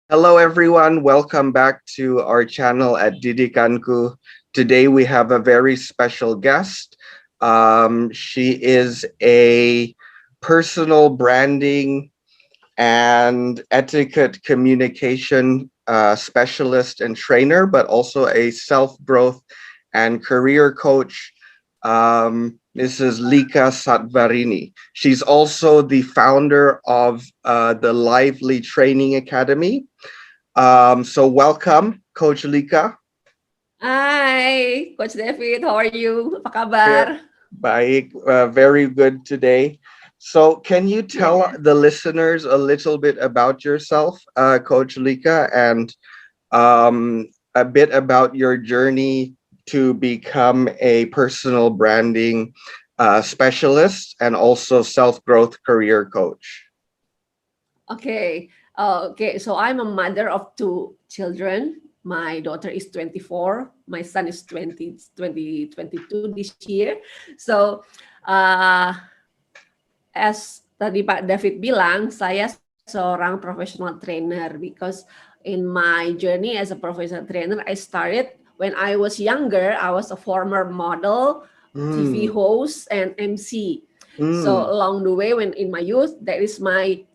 Hello, everyone. Welcome back to our channel at Didikanku. Today we have a very special guest. She is a personal branding and etiquette communication specialist and trainer, but also a self-growth and career coach. Mrs. Lika Satvarini. She's also the founder of the Lively Training Academy. So welcome, Coach Lika. Hi, Coach David. How are you? Apa kabar? Very, very good today. So can you tell Yeah. the listeners a little bit about yourself, Coach Lika, and a bit about your journey to become a personal branding specialist and also self-growth career coach? Okay. Okay. So I'm a mother of two children. My daughter is 24. My son is 22 this year. So, uh, as tadi Pak David bilang, saya seorang professional trainer because in my journey as a professional trainer, I started when I was younger. I was a former model, TV Mm, host, and MC. So mm, along the way, when in my youth, that is my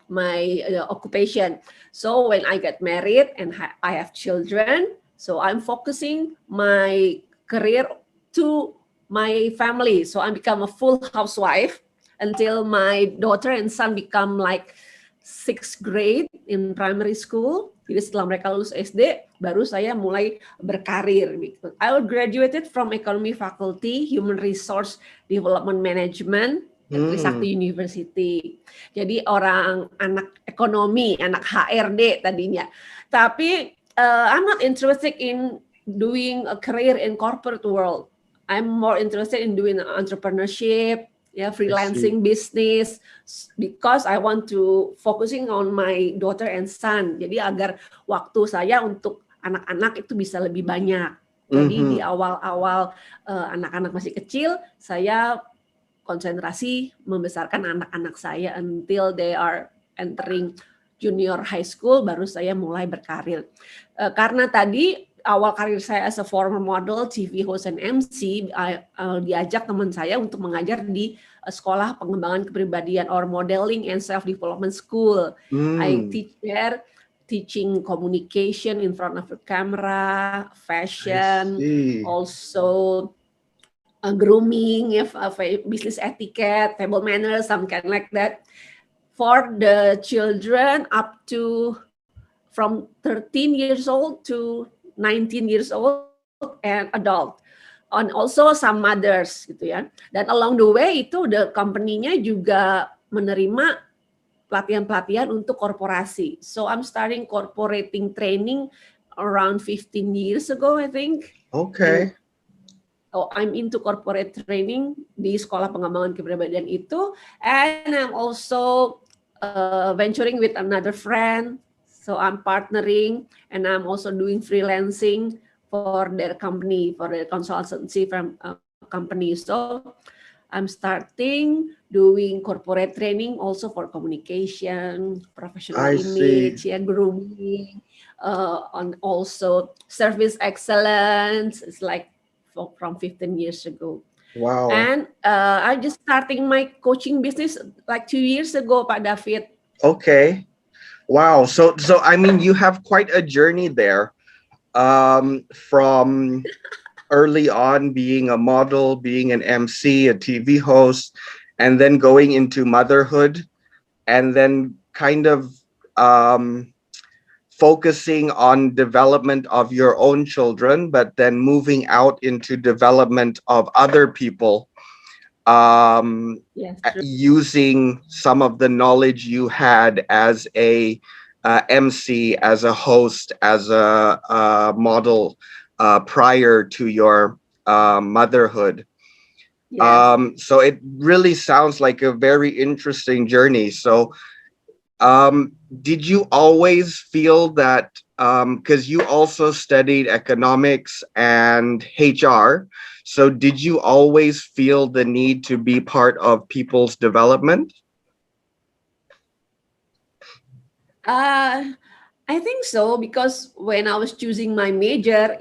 occupation. So when I got married and I have children, so I'm focusing my career to my family. So I become a full housewife until my daughter and son become like sixth grade in primary school. Jadi setelah mereka lulus SD, baru saya mulai berkarir. I graduated from Economy Faculty, Human Resource Development Management at mm. Trisakti University. Jadi orang anak ekonomi, anak HRD tadinya. Tapi I'm not interested in doing a career in corporate world. I'm more interested in doing entrepreneurship, yeah, I see. freelancing business, because I want to focusing on my daughter and son. Jadi agar waktu saya untuk anak-anak itu bisa lebih banyak. Jadi di Mm-hmm. awal-awal anak-anak masih kecil, saya konsentrasi membesarkan anak-anak saya until they are entering junior high school, baru saya mulai berkarir. Karena tadi awal karir saya as a former model, TV host, and MC, diajak teman saya untuk mengajar di sekolah pengembangan kepribadian or modeling and self development school. I Mm, teach there, teaching communication in front of the camera, I fashion, see. also grooming, business etiquette, table manners, some kind like that, for the children up to from 13 years old to 19 years old and adult, and also some mothers gitu ya. Dan along the way itu the company-nya juga menerima pelatihan-pelatihan untuk korporasi. So I'm starting corporating training around 15 years ago, I think. And Okay. I'm into corporate training di sekolah pengembangan kepribadian itu, and I'm also venturing with another friend. So I'm partnering, and I'm also doing freelancing for their company, for their consultancy from company. So I'm starting doing corporate training also for communication, professional I see. image, yeah, grooming, on also service excellence. It's like from 15 years ago. Wow. And I just starting my coaching business like 2 years ago, Pak David. Okay. Wow. So I mean you have quite a journey there. From early on being a model, being an MC, a TV host, and then going into motherhood and then kind of um focusing on development of your own children, but then moving out into development of other people, Yes, true. using some of the knowledge you had as a MC, as a host, as a model prior to your motherhood. Yes. So it really sounds like a very interesting journey. So did you always feel that, because you also studied economics and HR, so did you always feel the need to be part of people's development? Uh, I think so, because when I was choosing my major,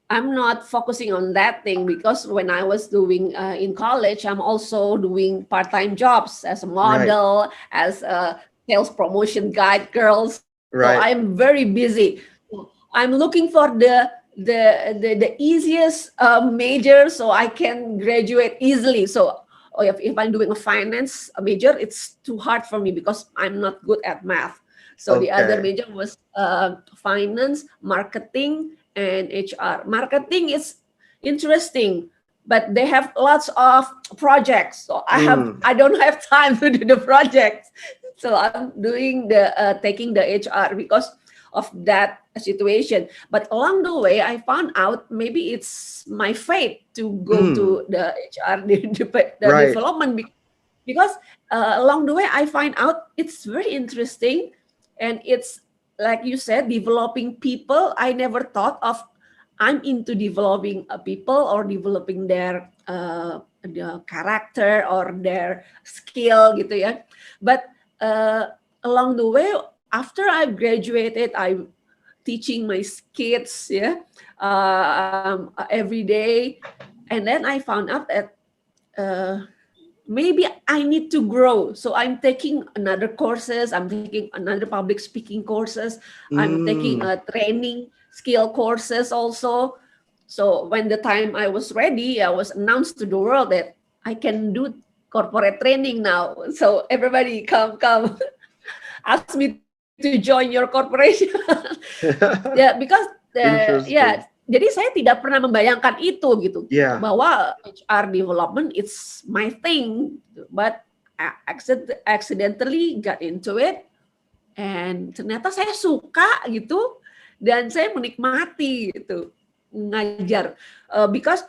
I'm not focusing on that thing, because when I was doing in college, I'm also doing part-time jobs as a Right. model, as a sales promotion guide girl. So I'm Right. very busy. I'm looking for the easiest major so I can graduate easily. So if I'm doing a finance major, it's too hard for me because I'm not good at math. So the other Okay. major was finance, marketing, and HR. Marketing is interesting, but they have lots of projects. So Mm. I don't have time to do the projects. So I'm doing the taking the HR because of that situation. But along the way, I found out maybe it's my fate to go Mm. to the HR the Right. development, because along the way I find out it's very interesting, and it's like you said, developing people. I never thought of I'm into developing people or developing their character or their skill gitu ya. But along the way, after I graduated, I teaching my kids, yeah, every day, and then I found out that uh, maybe I need to grow. So I'm taking another courses. I'm taking another public speaking courses. I'm taking Mm. a training skill courses also. So when the time I was ready, I was announced to the world that I can do corporate training now. So everybody come ask me to join your corporation. Ya, because ya, Interesting. jadi saya tidak pernah membayangkan itu gitu, Yeah. bahwa HR development it's my thing, but I accidentally got into it, and ternyata saya suka gitu, dan saya menikmati gitu ngajar. Because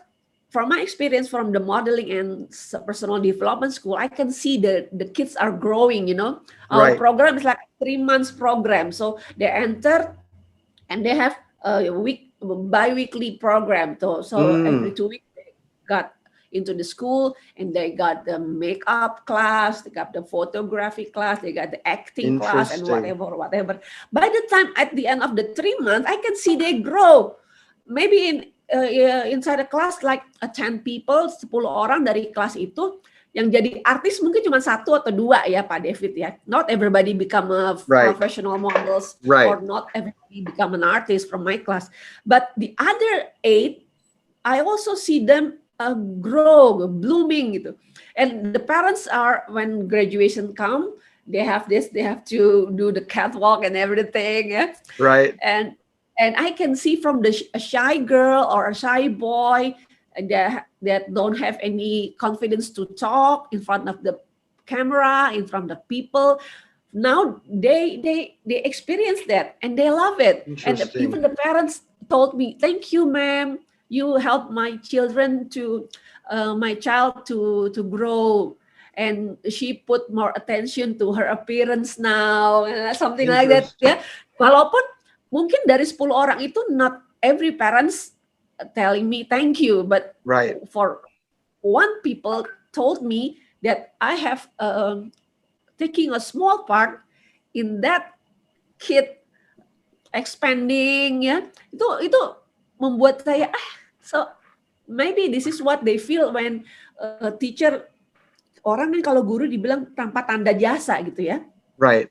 from my experience from the modeling and personal development school, I can see the kids are growing. Our Right. program is like 3 months program, so they enter and they have a bi-weekly program. So every Mm. 2 weeks they got into the school, and they got the makeup class, they got the photography class, they got the acting class, and Interesting. whatever. By the time at the end of the 3 months, I can see they grow. Maybe inside a class like 10 people, 10 orang dari kelas itu yang jadi artis mungkin cuma 1 atau 2 ya Pak David ya. Not everybody become a Right. professional models, Right. or not everybody become an artist from my class. But the other 8, I also see them grow, blooming gitu. And the parents are, when graduation come, they have this, they have to do the catwalk and everything. Yeah? Right. And I can see from a shy girl or a shy boy that don't have any confidence to talk in front of the camera, in front of people. Now they experience that and they love it. And even Interesting. the parents told me, "Thank you, ma'am. You helped my child to grow." And she put more attention to her appearance now, something like that. Interesting. Ya, walaupun mungkin dari 10 orang itu not every parents telling me thank you, but Right. for one people told me that I have taking a small part in that kid expanding, ya. Itu membuat saya so maybe this is what they feel when teacher. Orang kan kalau guru dibilang tanpa tanda jasa gitu ya. Right.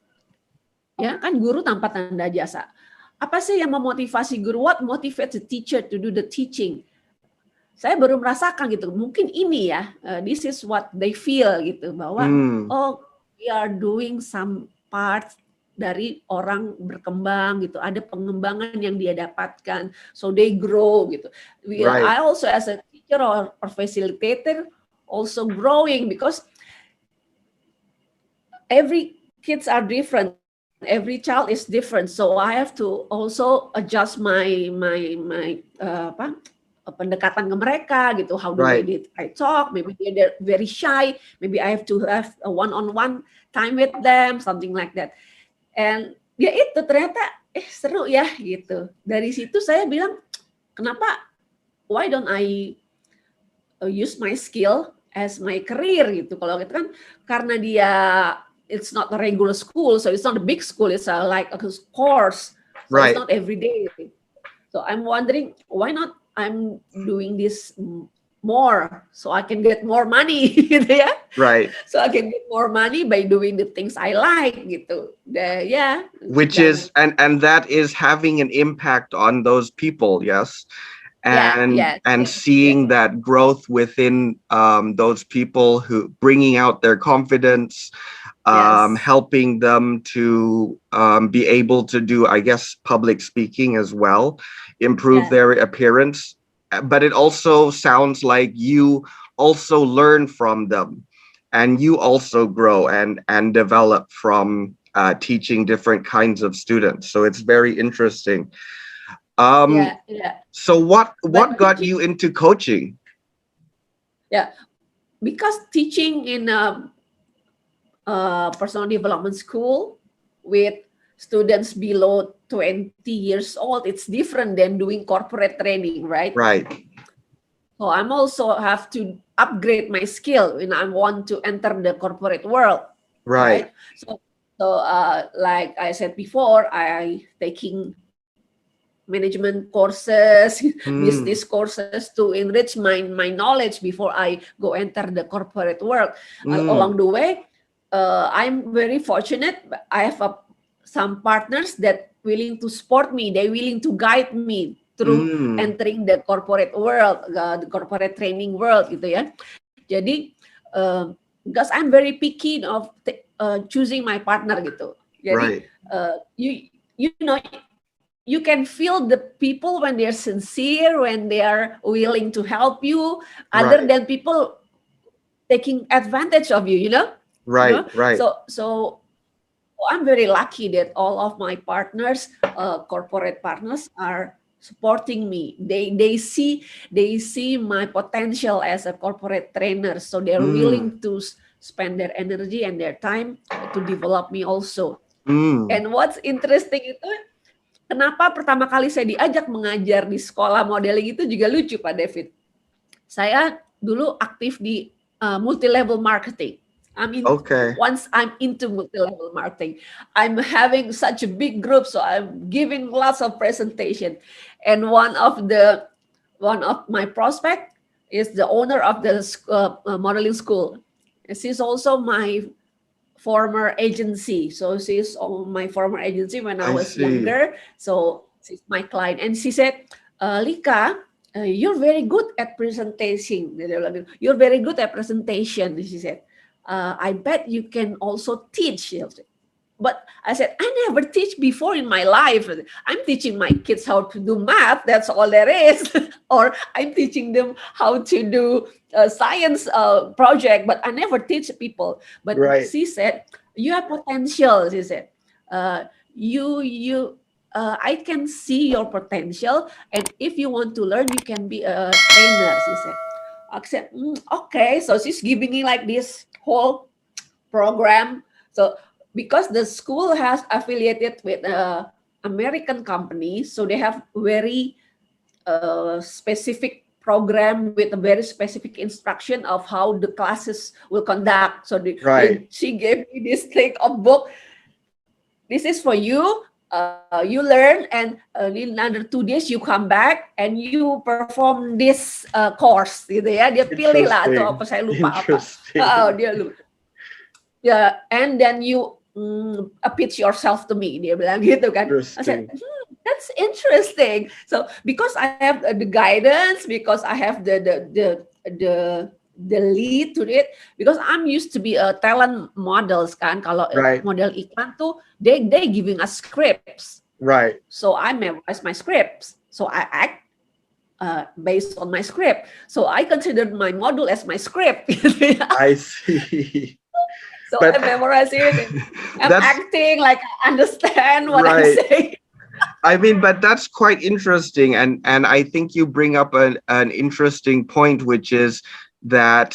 Ya kan, guru tanpa tanda jasa. Apa sih yang memotivasi guru? What motivates the teacher to do the teaching? Saya baru merasakan gitu. Mungkin ini ya, this is what they feel gitu, bahwa Mm. oh, we are doing some part dari orang berkembang gitu. Ada pengembangan yang dia dapatkan, so they grow gitu. Right. I also as a teacher or facilitator also growing, because every kids are different, every child is different, so I have to also adjust pendekatan ke mereka gitu. How the way Right. I talk, maybe they're very shy, maybe I have to have a one-on-one time with them, something like that. And ya itu ternyata seru ya gitu. Dari situ saya bilang, kenapa why don't I use my skill as my career gitu. Kalau gitu kan karena dia it's not a regular school, so it's not a big school. It's like a course, so it's Right. not every day. So I'm wondering why not I'm doing this more so I can get more money, gitu ya. Right. So I can get more money by doing the things I like, gitu. Yeah, Which dan is, and that is having an impact on those people, yes. yeah, And yes, yes, seeing that growth within those people, who bringing out their confidence, yes, helping them to be able to do, I guess, public speaking as well, improve yeah, their appearance. But it also sounds like you also learn from them, and you also grow and develop from teaching different kinds of students. So it's very interesting. yeah, Um, yeah. so what But got you teaching, into coaching? yeah, because teaching in a personal development school with students below 20 years old, it's different than doing corporate training, right? Right, So I'm also have to upgrade my skill when I want to enter the corporate world, right. right? So like I said before, I taking management courses, business Mm, courses to enrich my knowledge before I go enter the corporate world. mm, Along the way, I'm very fortunate. I have some partners that willing to support me. They willing to guide me through mm. entering the corporate world, the corporate training world, gitu ya. Jadi, because I'm very picky of choosing my partner gitu. Jadi, Right, you know, you can feel the people when they're sincere, when they are willing to help you, other right, than people taking advantage of you, right, right. so I'm very lucky that all of my partners, corporate partners, are supporting me. They see my potential as a corporate trainer, so they're Mm, willing to spend their energy and their time to develop me also. mm. And what's interesting itu, kenapa pertama kali saya diajak mengajar di sekolah modeling itu juga lucu, Pak David. Saya dulu aktif di multi-level marketing. Okay. Once I'm into multi-level marketing, I'm having such a big group, so I'm giving lots of presentation. And one of my prospect is the owner of the modeling school. She's also my former agency. So she's on my former agency when I I was see. younger. So she's my client. And she said, Lika, you're very good at presentation. You're very good at presentation, she said. I bet you can also teach. But I said, I never teach before in my life. I'm teaching my kids how to do math. That's all there is. Or I'm teaching them how to do a science project, but I never teach people. But Right. she said, you have potential, she said. You I can see your potential, and if you want to learn, you can be a trainer, she said. I said, okay. So she's giving me like this whole program. So because the school has affiliated with American company, so they have very specific program with a very specific instruction of how the classes will conduct. So Right. she gave me this thick of book. This is for you. You learn, and in another 2 days you come back and you perform this course, gitu ya. Dia pilih lah atau apa, Interesting. saya lupa apa. Interesting. Dia lupa. Yeah, and then you pitch yourself to me, dia bilang gitu kan. I said, Interesting. that's interesting. So because I have the guidance, because I have the lead to it, because I'm used to be a talent models kan. Kalau Right. model iklan tuh they giving us scripts, Right. so I memorize my scripts, so I act based on my script. So I considered my module as my script. I see. So I But memorize it, and I'm that's acting like I understand what I'm right. saying. I mean, but that's quite interesting, and I think you bring up an interesting point, which is that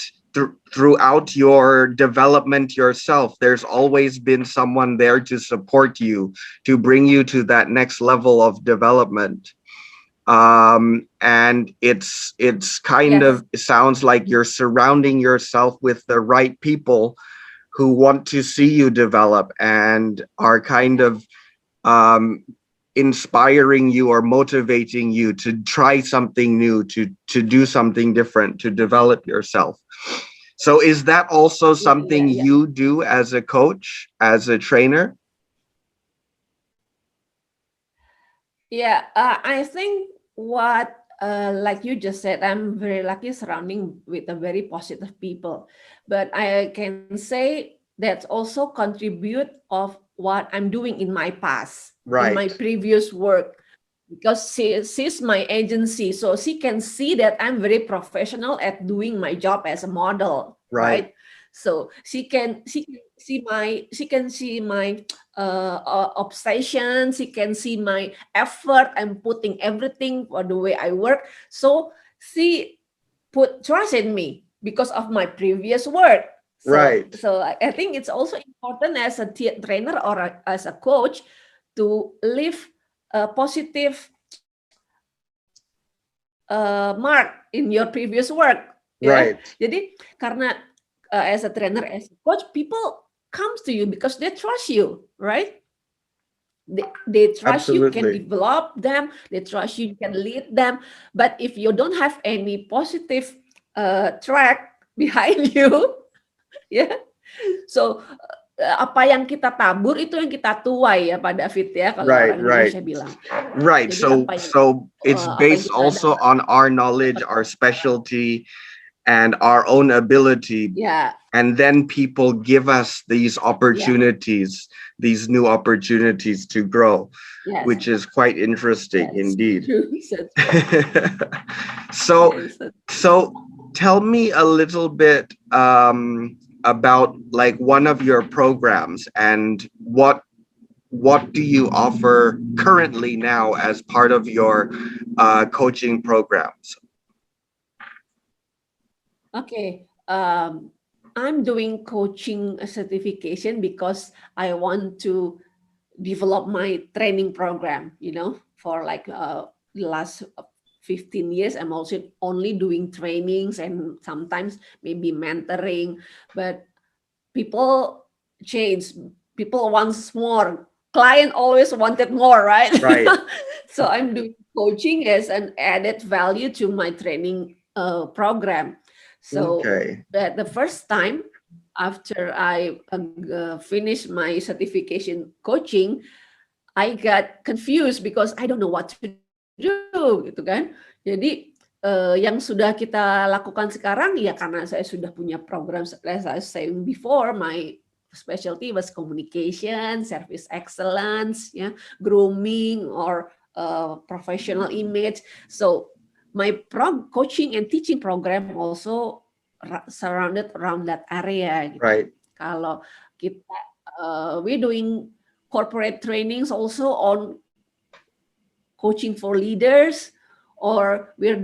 throughout your development yourself, there's always been someone there to support you, to bring you to that next level of development. And it's kind Yes, of, it sounds like you're surrounding yourself with the right people who want to see you develop and are kind of um, inspiring you or motivating you to try something new, to do something different, to develop yourself. So is that also something Yeah. you do as a coach, as a trainer? Yeah, I think what, like you just said, I'm very lucky surrounding with a very positive people. But I can say that's also contribute of what I'm doing in my past, in my Right, previous work, because she's my agency, so she can see that I'm very professional at doing my job as a model, right, right? So she can see my obsession. She can see my effort. I'm putting everything for the way I work. So she put trust in me because of my previous work. So right, so I think it's also important as a trainer or as a coach to leave a positive mark in your previous work, ya. right. Jadi karena as a trainer, as a coach, people comes to you because they trust you, right? They trust you can Absolutely. develop them, they trust you can lead them. But if you don't have any positive track behind you, ya, so apa yang kita tabur itu yang kita tuai ya Pak David ya, kalau Right, orang right, Indonesia bilang. right. Jadi apa yang So it's apa yang based kita also on our knowledge, our specialty, and our own ability. ya, And then people give us these ya, opportunities, these new opportunities to grow, yes, which is quite interesting yes, indeed. true. So, so, yes, so tell me a little bit about like one of your programs and what do you offer currently now as part of your coaching programs? okay. I'm doing coaching certification because I want to develop my training program, for like the last 15 years. I'm also only doing trainings and sometimes maybe mentoring, but people change. People wants more. Client always wanted more, right? Right. So I'm doing coaching as an added value to my training program. So Okay. the first time after I finished my certification coaching, I got confused because I don't know what to do, gitu kan. Jadi yang sudah kita lakukan sekarang ya karena saya sudah punya program, as I was saying before, my specialty was communication, service excellence, ya, grooming or professional image. So my coaching and teaching program also surrounded around that area. Gitu. Right. Kalau kita we doing corporate trainings also on coaching for leaders, or we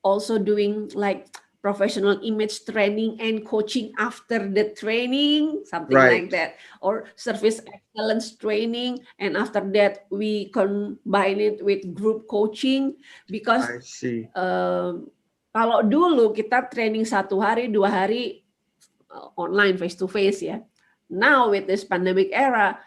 also doing like professional image training and coaching after the training, something Right. like that, or service excellence training, and after that we combine it with group coaching because I see. kalau dulu kita training 1 hari 2 hari online face to face ya. Now with this pandemic era,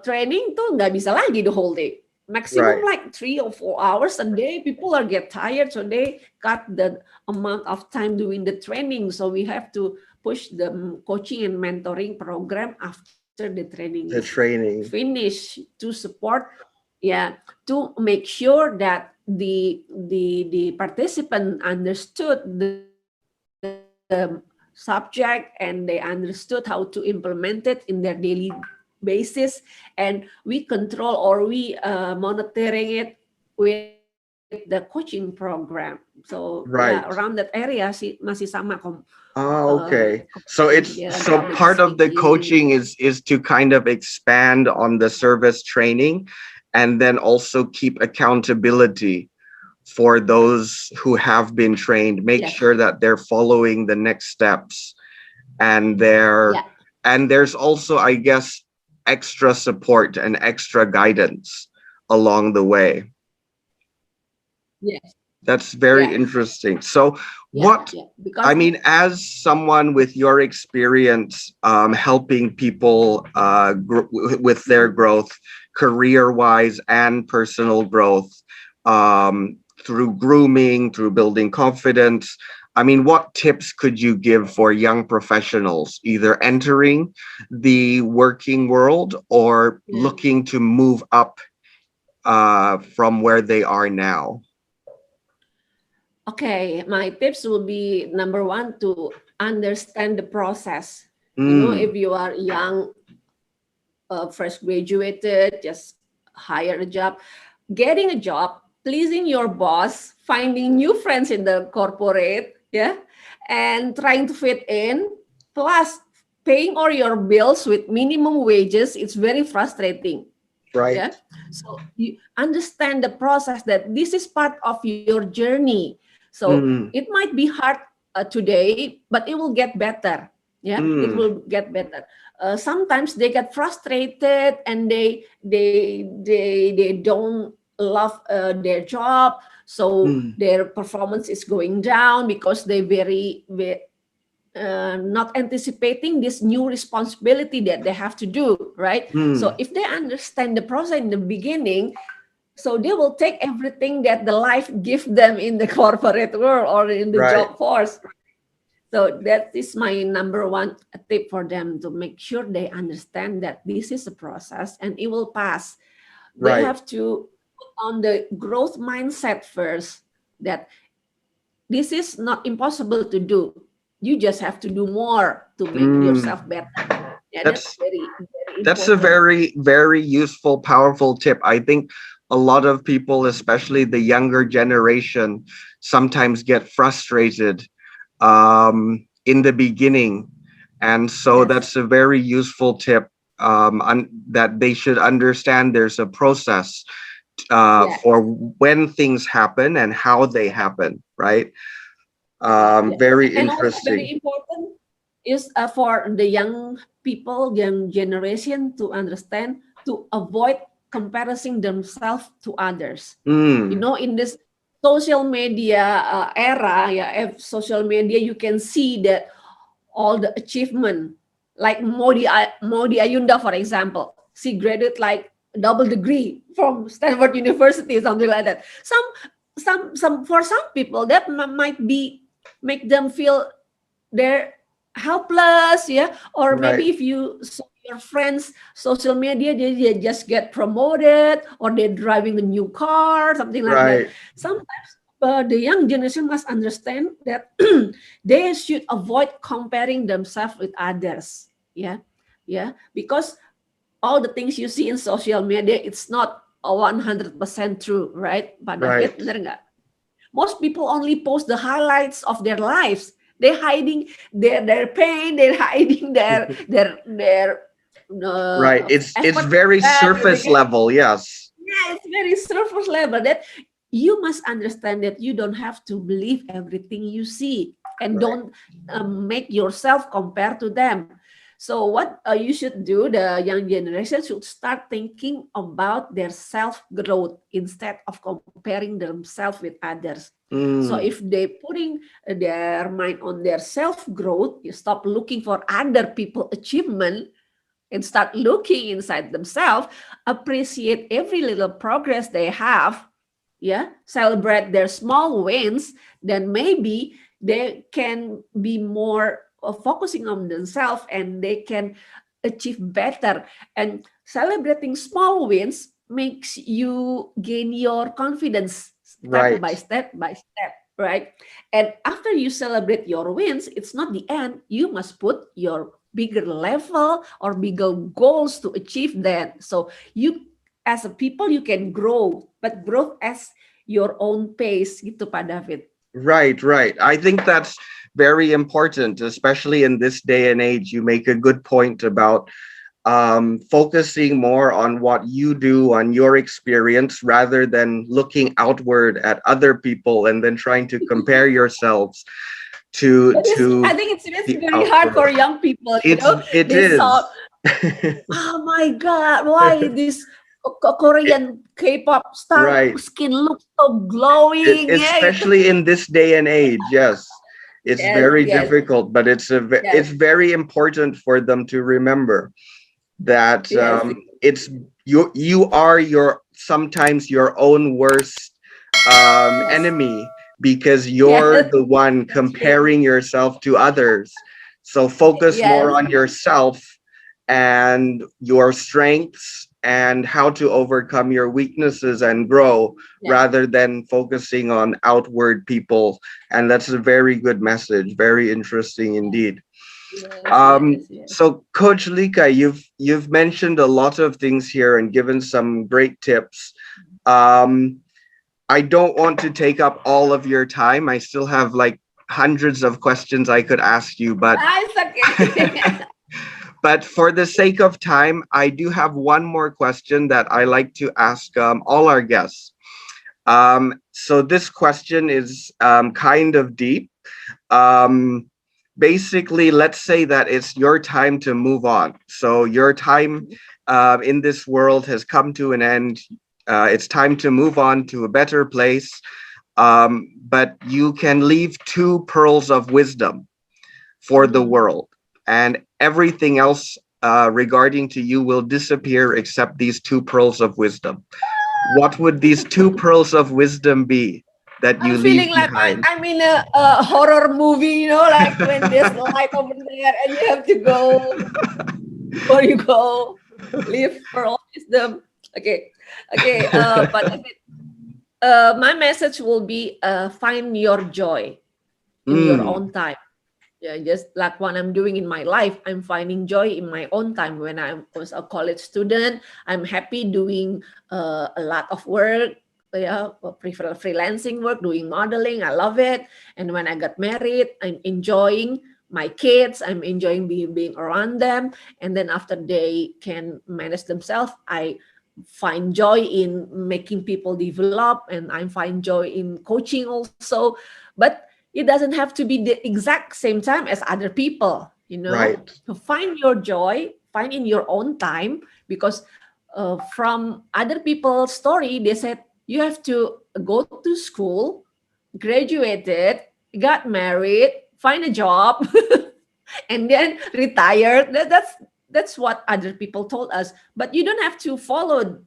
training tuh nggak bisa lagi the whole day. Maximum Right. like 3 or 4 hours a day. People are get tired, so they cut the amount of time doing the training. So we have to push the coaching and mentoring program after the training The is training. finished to support, to make sure that the participant understood the subject and they understood how to implement it in their daily basis, and we control or we monitoring it with the coaching program. So Right. around that area masih sama Okay. So kepikiran, so public part of the speaking. coaching is to kind of expand on the service training and then also keep accountability for those who have been trained, make Yes. sure that they're following the next steps and Yeah. there's also, I guess, extra support and extra guidance along the way. Yes. That's very Yeah, interesting. So, yeah, what yeah. I Because mean, as someone with your experience helping people with their mm, growth, career wise and personal growth, through grooming, through building confidence, I mean, what tips could you give for young professionals either entering the working world or yeah. looking to move up from where they are now? Okay, my tips will be number one to understand the process. Mm, If you are young, fresh graduated, just hire a job, getting a job, pleasing your boss, finding new friends in the corporate, yeah, and trying to fit in, plus paying all your bills with minimum wages, it's very frustrating. right. Yeah. So you understand the process that this is part of your journey. So Mm, it might be hard today, but it will get better. Yeah, it mm, will get better. Sometimes they get frustrated and they don't love their job, so mm, their performance is going down because they very not anticipating this new responsibility that they have to do, right? So mm, if they understand the process in the beginning, so they will take everything that the life gives them in the corporate world or in the right, job force. So that is my number one tip for them, to make sure they understand that this is a process and it will pass. They right. have to put on the growth mindset first, that this is not impossible to do. You just have to do more to make Mm, yourself better. Yeah, that's that's very that's a important. very, very useful, powerful tip. I think a lot of people, especially the younger generation, sometimes get frustrated in the beginning. And so Yes, that's a very useful tip, that they should understand there's a process yes, for when things happen and how they happen, right? yeah. Very And also interesting. very important is for the young people, young generation, to understand, to avoid comparing themselves to others. Mm, In this social media era, yeah, social media, you can see that all the achievement, like Modi Ayunda, for example, she graduated like double degree from Stanford University, something like that. Some for some people that might be make them feel they're helpless, yeah. Or right, maybe if you saw your friends social media, they just get promoted or they're driving a new car, something like that. right, Sometimes the young generation must understand that they should avoid comparing themselves with others, yeah, yeah, because all the things you see in social media, it's not a 100% true, right, Pak David? right, Bener nggak? Most people only post the highlights of their lives. They're hiding their pain. They're hiding their right. It's effort. very surface Because, level. Yes. yeah, it's very surface level. That you must understand that you don't have to believe everything you see, and Right. don't make yourself compare to them. So what you should do, the young generation should start thinking about their self growth instead of comparing themselves with others. So if Mm, they putting their mind on their self growth, you stop looking for other people achievement and start looking inside themselves, appreciate every little progress they have, yeah, celebrate their small wins, then maybe they can be more focusing on themselves and they can achieve better. And celebrating small wins makes you gain your confidence step right. by step by step, right? And after you celebrate your wins, it's not the end. You must put your bigger level or bigger goals to achieve that. So you, as a people, you can grow, but growth as your own pace, gitu Pak David. Right, right. I think that's very important, especially in this day and age. You make a good point about focusing more on what you do, on your experience, rather than looking outward at other people and then trying to compare yourselves But I to think it's the very hard for outward. young people. It They saw, is. oh my God, why this? Korean K-pop star Right. skin looks so glowing, yeah. Especially in this day and age, yes, it's Yes, very yes, difficult, but yes, it's very important for them to remember that yes, it's you are your sometimes your own worst yes, enemy, because yes. you're the one That's true. comparing yourself to others. So focus more Yes, on yourself and your strengths and how to overcome your weaknesses and grow, yes, rather than focusing on outward people. And that's a very good message, very interesting indeed. yes, yes, yes. So Coach Lika, you've mentioned a lot of things here and given some great tips. Um, I don't want to take up all of your time. I still have like hundreds of questions I could ask you, but Ah, it's okay. but for the sake of time, I do have one more question that I like to ask all our guests. So this question is kind of deep. Um, Basically, let's say that it's your time to move on. So your time in this world has come to an end. It's time to move on to a better place. But you can leave two pearls of wisdom for the Mhm. world, and everything else regarding to you will disappear except these two pearls of wisdom. What would these two pearls of wisdom be that I'm you feeling leave like behind? I'm in a horror movie, like when there's light over there and you have to go before you go. Live for all wisdom. Okay, okay. But I think, my message will be, find your joy in your Mm, own time. Yeah, just like what I'm doing in my life, I'm finding joy in my own time. When I was a college student, I'm happy doing a lot of work. Yeah, prefer freelancing work, doing modeling. I love it. And when I got married, I'm enjoying my kids. I'm enjoying being around them. And then after they can manage themselves, I find joy in making people develop, and I find joy in coaching also. But it doesn't have to be the exact same time as other people. right. So find your joy, find in your own time, because from other people's story, they said you have to go to school, graduated, got married, find a job, and then retired. That's what other people told us. But you don't have to follow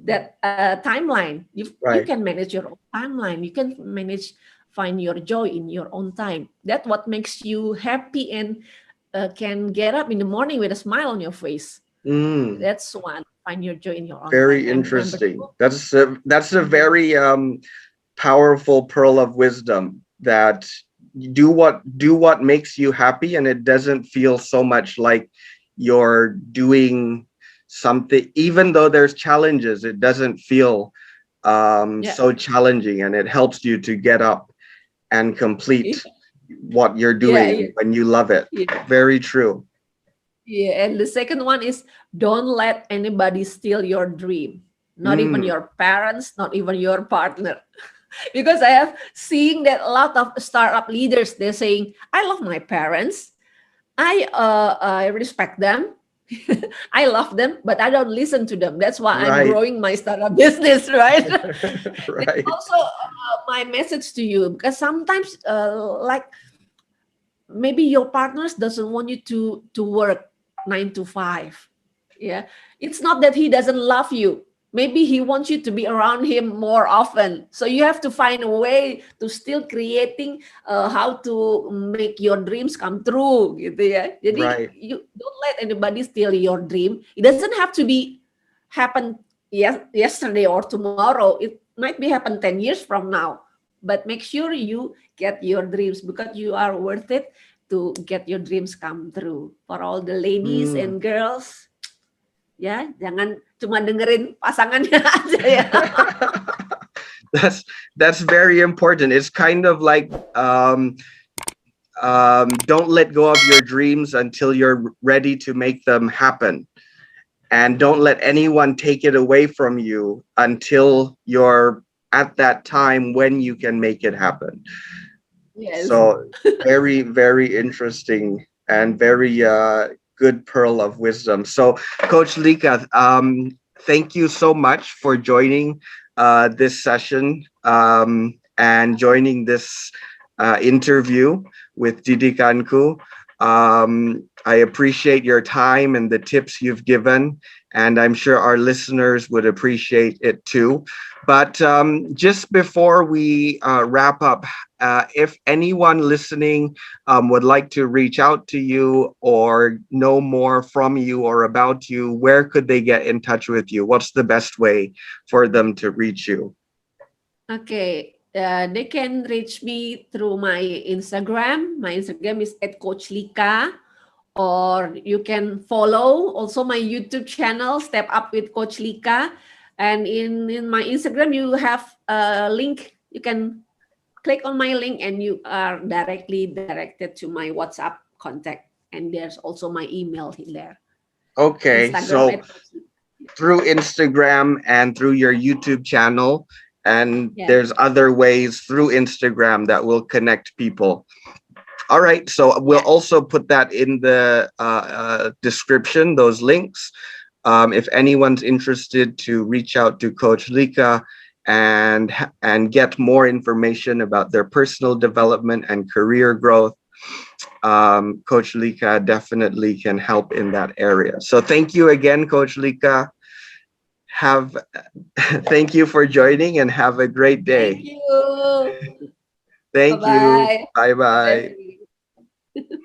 that timeline. You Right. can manage your own timeline. You can manage, find your joy in your own time. That's what makes you happy, and can get up in the morning with a smile on your face. Mm, That's one. Find your joy in your own time. very And number interesting. two, That's a mhm, very powerful pearl of wisdom, that you do what makes you happy, and it doesn't feel so much like you're doing something. Even though there's challenges, it doesn't feel yeah, so challenging, and it helps you to get up and yeah, complete what you're yeah, doing when you love it. yeah. Very true. Yeah, and the second one is, don't let anybody steal your dream. Not even Mm, your parents, not even your partner. Because I have seen that a lot of startup leaders, they're saying, I love my parents. I respect them. I love them, but I don't listen to them. That's why I'm right. growing my startup business, right? That's Right. also my message to you, because sometimes, like, maybe your partners doesn't want you to work 9 to 5. Yeah, it's not that he doesn't love you. Maybe he wants you to be around him more often, so you have to find a way to still creating, how to make your dreams come true gitu ya. Jadi Right. you don't let anybody steal your dream. It doesn't have to be happen, yes, yesterday or tomorrow. It might be happen 10 years from now, but make sure you get your dreams, because you are worth it to get your dreams come true. For all the ladies Mm. and girls, ya, jangan cuma dengerin pasangannya aja ya. that's that's very important. It's kind of like don't let go of your dreams until you're ready to make them happen, and don't let anyone take it away from you until you're at that time when you can make it happen. Yes. So very, very interesting and very good pearl of wisdom. So Coach Lika, thank you so much for joining this session and joining this interview with Didikanku. I appreciate your time and the tips you've given, and I'm sure our listeners would appreciate it too. But just before we wrap up, if anyone listening would like to reach out to you or know more from you or about you, where could they get in touch with you? What's the best way for them to reach you? Okay, they can reach me through my Instagram. My Instagram is @coachlika, or you can follow also my YouTube channel, Step Up with Coach Lika. And in my Instagram, you have a link. You can click on my link and you are directly directed to my WhatsApp contact. And there's also my email in there. Okay, Instagram so @coach Lika. through Instagram and through your YouTube channel, and Yeah, there's other ways through Instagram that will connect people. All right, so we'll yeah, also put that in the description, those links. If anyone's interested to reach out to Coach Lika and get more information about their personal development and career growth, Coach Lika definitely can help in that area. So thank you again, Coach Lika. Have thank you for joining and have a great thank day. you. Bye Thank you. bye. Bye Bye, bye. Feli.